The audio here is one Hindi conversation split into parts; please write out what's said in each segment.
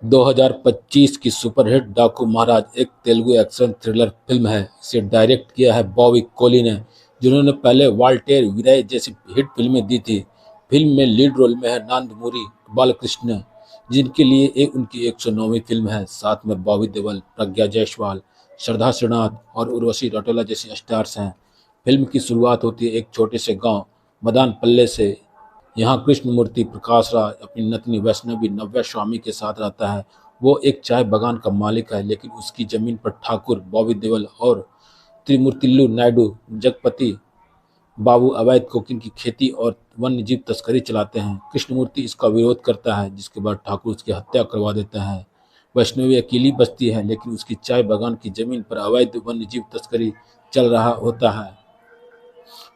2025 की सुपरहिट डाकू महाराज एक तेलुगु एक्शन थ्रिलर फिल्म है। इसे डायरेक्ट किया है बॉबी कोली ने, जिन्होंने पहले वाल्टेर वीराय जैसी हिट फिल्में दी थी। फिल्म में लीड रोल में है नंदमुरी बालकृष्ण, जिनके लिए उनकी 109वीं फिल्म है। साथ में बॉबी देओल, प्रज्ञा जायसवाल, श्रद्धा श्रीनाथ और उर्वशी रौटेला जैसी स्टार्स हैं। फिल्म की शुरुआत होती है एक छोटे से गांव मदानपल्ले से। यहाँ कृष्णमूर्ति प्रकाश राज अपनी नतनी वैष्णवी नव्या स्वामी के साथ रहता है। वो एक चाय बागान का मालिक है, लेकिन उसकी जमीन पर ठाकुर बॉबी देओल और त्रिमूर्तिल्लु नायडू जगपति बाबू अवैध कोकीन की खेती और वन्य जीव तस्करी चलाते हैं। कृष्णमूर्ति इसका विरोध करता है, जिसके बाद ठाकुर उसकी हत्या करवा देता है। वैष्णवी अकेली बचती है, लेकिन उसकी चाय बागान की जमीन पर अवैध वन्य जीव तस्करी चल रहा होता है।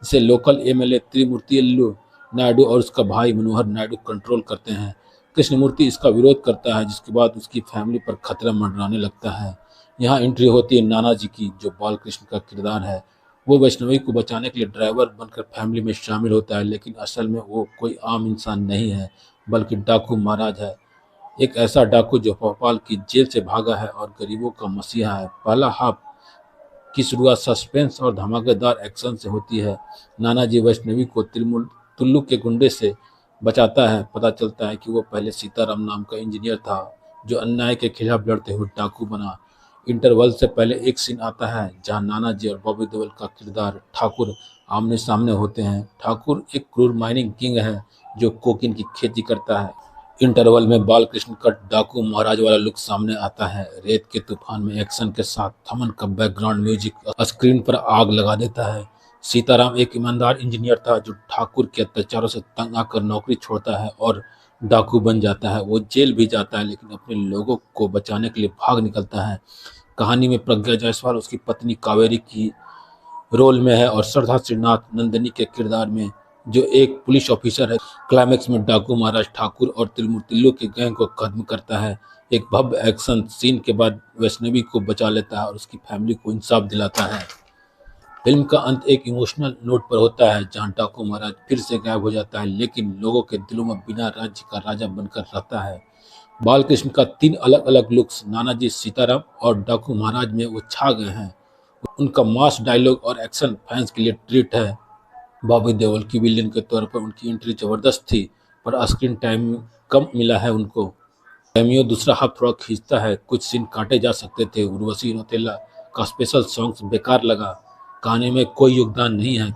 इसे लोकल एमएलए त्रिमूर्तियल्लु नायडू और उसका भाई मनोहर नायडू कंट्रोल करते हैं। कृष्णमूर्ति इसका विरोध करता है, जिसके बाद उसकी फैमिली पर खतरा मंडराने लगता है। यहाँ एंट्री होती है नाना जी की, जो बालकृष्ण का किरदार है। वो वैष्णवी को बचाने के लिए ड्राइवर बनकर फैमिली में शामिल होता है, लेकिन असल में वो कोई आम इंसान नहीं है, बल्कि डाकू महाराज है। एक ऐसा डाकू जो भोपाल की जेल से भागा है और गरीबों का मसीहा है। पहला हाफ की शुरुआत सस्पेंस और धमाकेदार एक्शन से होती है। नानाजी वैष्णवी को तुल्लू के गुंडे से बचाता है। पता चलता है कि वो पहले सीताराम नाम का इंजीनियर था, जो अन्याय के खिलाफ लड़ते हुए डाकू बना। इंटरवल से पहले एक सीन आता है जहां नानाजी और बॉबी देओल का किरदार ठाकुर आमने सामने होते हैं। ठाकुर एक क्रूर माइनिंग किंग है, जो कोकीन की खेती करता है। इंटरवल में बालकृष्ण का डाकू महाराज वाला लुक सामने आता है। रेत के तूफान में एक्शन के साथ थमन का बैकग्राउंड म्यूजिक स्क्रीन पर आग लगा देता है। सीताराम एक ईमानदार इंजीनियर था, जो ठाकुर के अत्याचारों से तंग आकर नौकरी छोड़ता है और डाकू बन जाता है। वो जेल भी जाता है, लेकिन अपने लोगों को बचाने के लिए भाग निकलता है। कहानी में प्रज्ञा जायसवाल उसकी पत्नी कावेरी की रोल में है और श्रद्धा श्रीनाथ नंदिनी के किरदार में, जो एक पुलिस ऑफिसर है। क्लाइमेक्स में डाकू महाराज ठाकुर और त्रिमूर्तिल्लु के गैंग को खत्म करता है। एक भव्य एक्शन सीन के बाद वैष्णवी को बचा लेता है और उसकी फैमिली को इंसाफ दिलाता है। फिल्म का अंत एक इमोशनल नोट पर होता है, जहां डाकू महाराज फिर से गायब हो जाता है, लेकिन लोगों के दिलों में बिना राज्य का राजा बनकर रहता है। बालकृष्ण का 3 अलग अलग लुक्स नानाजी, सीताराम और डाकू महाराज में वो छा गए हैं। उनका मास डायलॉग और एक्शन फैंस के लिए ट्रीट है। बॉबी देओल की विलेन के तौर पर उनकी एंट्री जबरदस्त थी, पर स्क्रीन टाइम कम मिला है उनको। कैमियो दूसरा हाफ थोड़ा खींचता है, कुछ सीन काटे जा सकते थे। उर्वशी रौतेला का स्पेशल सॉन्ग्स बेकार लगा। कहानी में कोई योगदान नहीं है।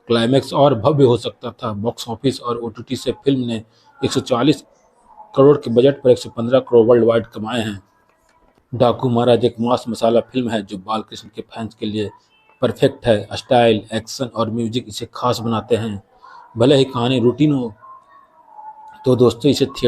क्लाइमैक्स और भव्य हो सकता था। बॉक्स ऑफिस और ओटीटी से फिल्म ने 140 करोड़ के बजट पर 115 करोड़ वर्ल्ड वाइड कमाए हैं। डाकू महाराज एक मास मसाला फिल्म है, जो बालकृष्ण के फैंस के लिए परफेक्ट है। स्टाइल, एक्शन और म्यूजिक इसे खास बनाते हैं। भले ही कहानी रूटीन हो, तो दोस्तों इसे थिएटर